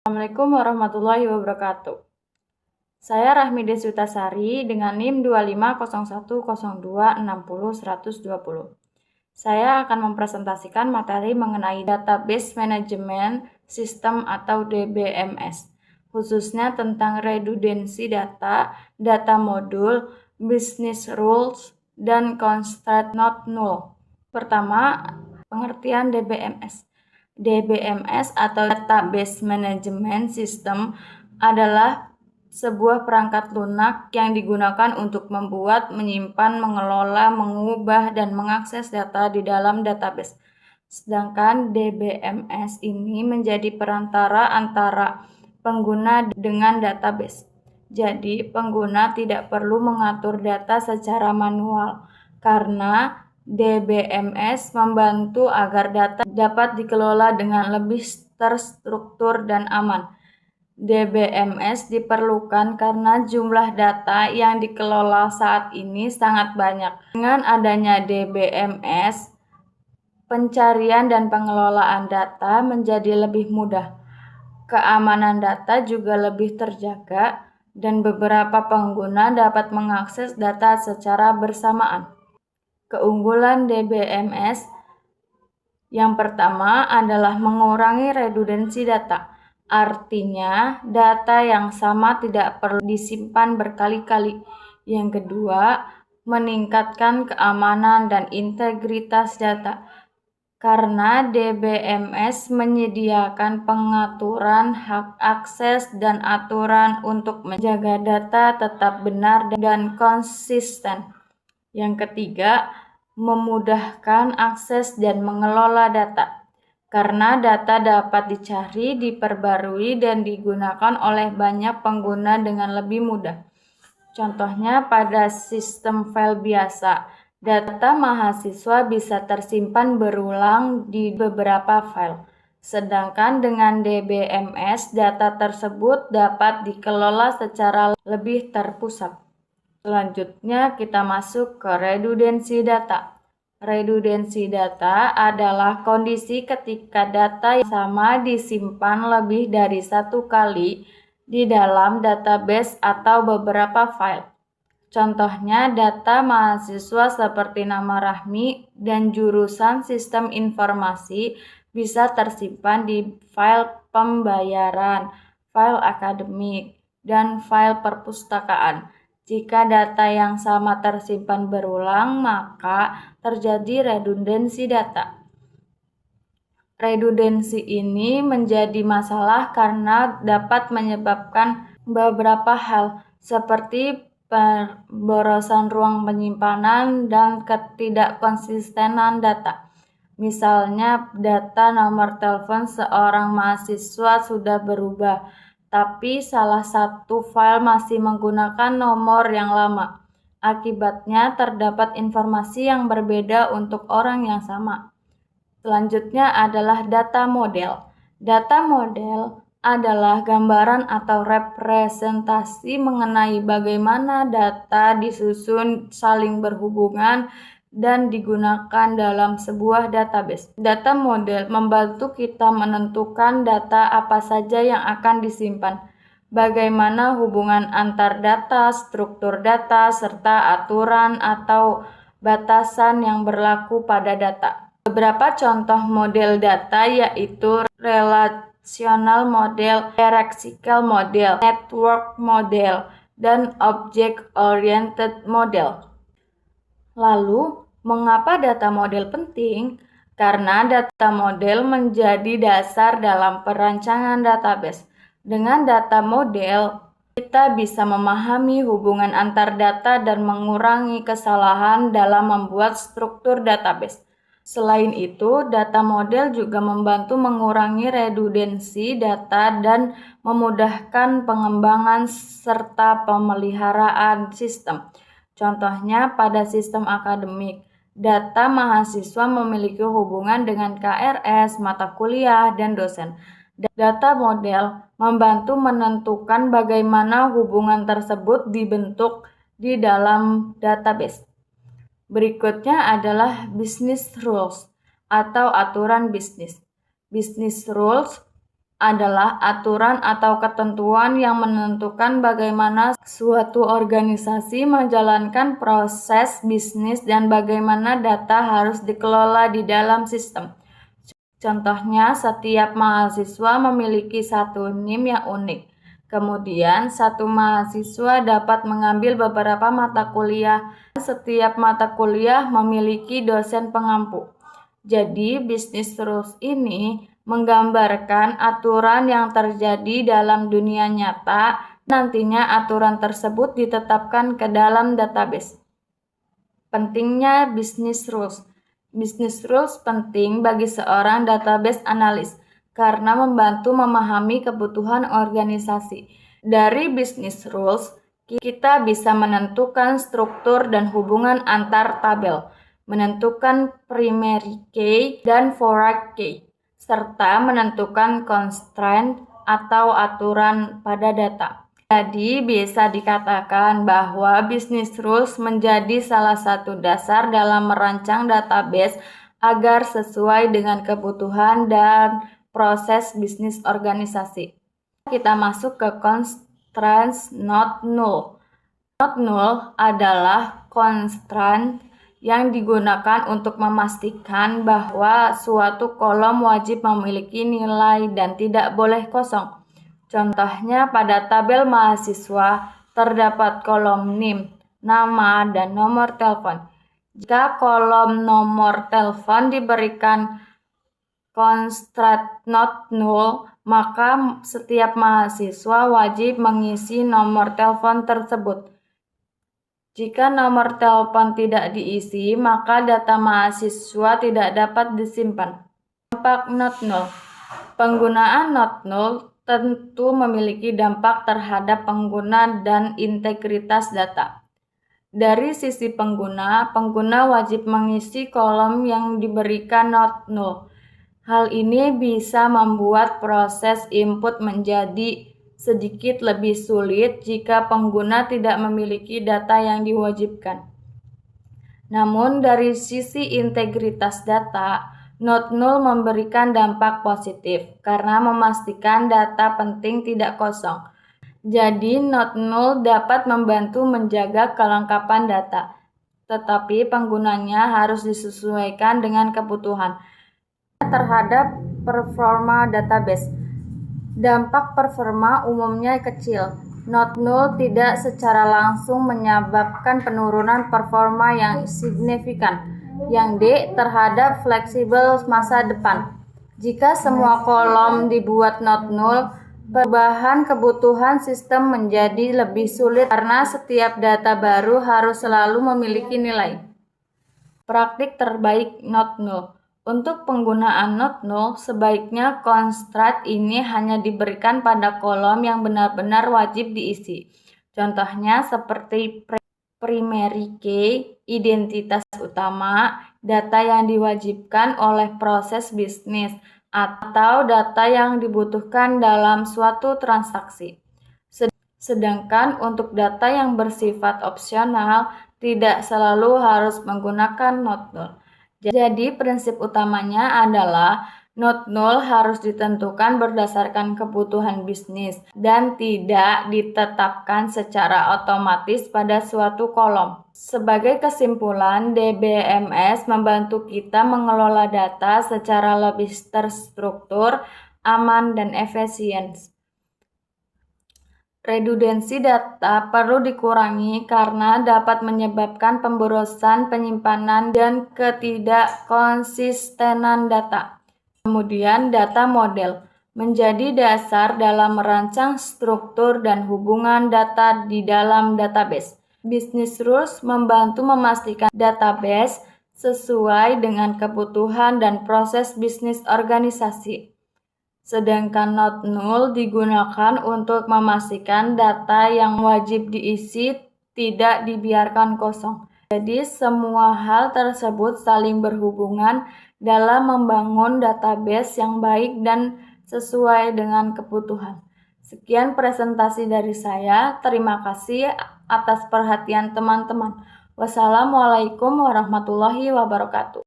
Assalamualaikum warahmatullahi wabarakatuh. Saya Rahmi Deswitasari dengan NIM 250102600120. Saya akan mempresentasikan materi mengenai Database Management System atau DBMS, khususnya tentang redundansi data, data modul, business rules, dan constraint not null. Pertama, pengertian DBMS. DBMS atau Database Management System adalah sebuah perangkat lunak yang digunakan untuk membuat, menyimpan, mengelola, mengubah, dan mengakses data di dalam database. Sedangkan DBMS ini menjadi perantara antara pengguna dengan database. Jadi, pengguna tidak perlu mengatur data secara manual karena DBMS membantu agar data dapat dikelola dengan lebih terstruktur dan aman. DBMS diperlukan karena jumlah data yang dikelola saat ini sangat banyak. Dengan adanya DBMS, pencarian dan pengelolaan data menjadi lebih mudah. Keamanan data juga lebih terjaga dan beberapa pengguna dapat mengakses data secara bersamaan. Keunggulan DBMS yang pertama adalah mengurangi redundansi data. Artinya, data yang sama tidak perlu disimpan berkali-kali. Yang kedua, meningkatkan keamanan dan integritas data. Karena DBMS menyediakan pengaturan hak akses dan aturan untuk menjaga data tetap benar dan konsisten. Yang ketiga, memudahkan akses dan mengelola data. Karena data dapat dicari, diperbarui, dan digunakan oleh banyak pengguna dengan lebih mudah. Contohnya pada sistem file biasa, data mahasiswa bisa tersimpan berulang di beberapa file. Sedangkan dengan DBMS, data tersebut dapat dikelola secara lebih terpusat. Selanjutnya kita masuk ke redundansi data. Redundansi data adalah kondisi ketika data yang sama disimpan lebih dari satu kali di dalam database atau beberapa file. Contohnya data mahasiswa seperti nama Rahmi dan jurusan sistem informasi bisa tersimpan di file pembayaran, file akademik, dan file perpustakaan. Jika data yang sama tersimpan berulang, maka terjadi redundansi data. Redundansi ini menjadi masalah karena dapat menyebabkan beberapa hal seperti pemborosan ruang penyimpanan dan ketidakkonsistenan data. Misalnya, data nomor telepon seorang mahasiswa sudah berubah, tapi salah satu file masih menggunakan nomor yang lama. Akibatnya, terdapat informasi yang berbeda untuk orang yang sama. Selanjutnya adalah data model. Data model adalah gambaran atau representasi mengenai bagaimana data disusun, saling berhubungan, dan digunakan dalam sebuah database. Data model membantu kita menentukan data apa saja yang akan disimpan, bagaimana hubungan antar data, struktur data, serta aturan atau batasan yang berlaku pada data. Beberapa contoh model data yaitu relational model, hierarchical model, network model, dan object-oriented model. Lalu, mengapa data model penting? Karena data model menjadi dasar dalam perancangan database. Dengan data model, kita bisa memahami hubungan antar data dan mengurangi kesalahan dalam membuat struktur database. Selain itu, data model juga membantu mengurangi redundansi data dan memudahkan pengembangan serta pemeliharaan sistem. Contohnya pada sistem akademik, data mahasiswa memiliki hubungan dengan KRS, mata kuliah, dan dosen. Data model membantu menentukan bagaimana hubungan tersebut dibentuk di dalam database. Berikutnya adalah business rules atau aturan bisnis. Business rules adalah aturan atau ketentuan yang menentukan bagaimana suatu organisasi menjalankan proses bisnis dan bagaimana data harus dikelola di dalam sistem. Contohnya, setiap mahasiswa memiliki satu NIM yang unik. Kemudian, satu mahasiswa dapat mengambil beberapa mata kuliah. Setiap mata kuliah memiliki dosen pengampu. Jadi, bisnis rules ini menggambarkan aturan yang terjadi dalam dunia nyata. Nantinya aturan tersebut ditetapkan ke dalam database. Pentingnya bisnis rules. Bisnis rules penting bagi seorang database analis karena membantu memahami kebutuhan organisasi. Dari bisnis rules, kita bisa menentukan struktur dan hubungan antar tabel, menentukan primary key dan foreign key, serta menentukan constraint atau aturan pada data. Jadi, bisa dikatakan bahwa bisnis rules menjadi salah satu dasar dalam merancang database agar sesuai dengan kebutuhan dan proses bisnis organisasi. Kita masuk ke constraints not null. Not null adalah constraint yang digunakan untuk memastikan bahwa suatu kolom wajib memiliki nilai dan tidak boleh kosong. Contohnya, pada tabel mahasiswa terdapat kolom NIM, nama, dan nomor telepon. Jika kolom nomor telepon diberikan constraint not null, maka setiap mahasiswa wajib mengisi nomor telepon tersebut. Jika nomor telepon tidak diisi, maka data mahasiswa tidak dapat disimpan. Dampak not null. Penggunaan not null tentu memiliki dampak terhadap pengguna dan integritas data. Dari sisi pengguna wajib mengisi kolom yang diberikan not null. Hal ini bisa membuat proses input menjadi sedikit lebih sulit jika pengguna tidak memiliki data yang diwajibkan. Namun, dari sisi integritas data, not null memberikan dampak positif karena memastikan data penting tidak kosong. Jadi, not null dapat membantu menjaga kelengkapan data, tetapi penggunanya harus disesuaikan dengan kebutuhan. Terhadap performa database, dampak performa umumnya kecil. Not null tidak secara langsung menyebabkan penurunan performa yang signifikan. Yang D, terhadap fleksibel masa depan. Jika semua kolom dibuat not null, perubahan kebutuhan sistem menjadi lebih sulit karena setiap data baru harus selalu memiliki nilai. Praktik terbaik not null. Untuk penggunaan not null, sebaiknya constraint ini hanya diberikan pada kolom yang benar-benar wajib diisi. Contohnya seperti primary key, identitas utama, data yang diwajibkan oleh proses bisnis, atau data yang dibutuhkan dalam suatu transaksi. Sedangkan untuk data yang bersifat opsional, tidak selalu harus menggunakan not null. Jadi prinsip utamanya adalah not null harus ditentukan berdasarkan kebutuhan bisnis dan tidak ditetapkan secara otomatis pada suatu kolom. Sebagai kesimpulan, DBMS membantu kita mengelola data secara lebih terstruktur, aman, dan efisien. Redundansi data perlu dikurangi karena dapat menyebabkan pemborosan, penyimpanan, dan ketidakkonsistenan data. Kemudian, data model menjadi dasar dalam merancang struktur dan hubungan data di dalam database. Business rules membantu memastikan database sesuai dengan kebutuhan dan proses bisnis organisasi. Sedangkan not null digunakan untuk memastikan data yang wajib diisi tidak dibiarkan kosong. Jadi semua hal tersebut saling berhubungan dalam membangun database yang baik dan sesuai dengan kebutuhan. Sekian presentasi dari saya. Terima kasih atas perhatian teman-teman. Wassalamualaikum warahmatullahi wabarakatuh.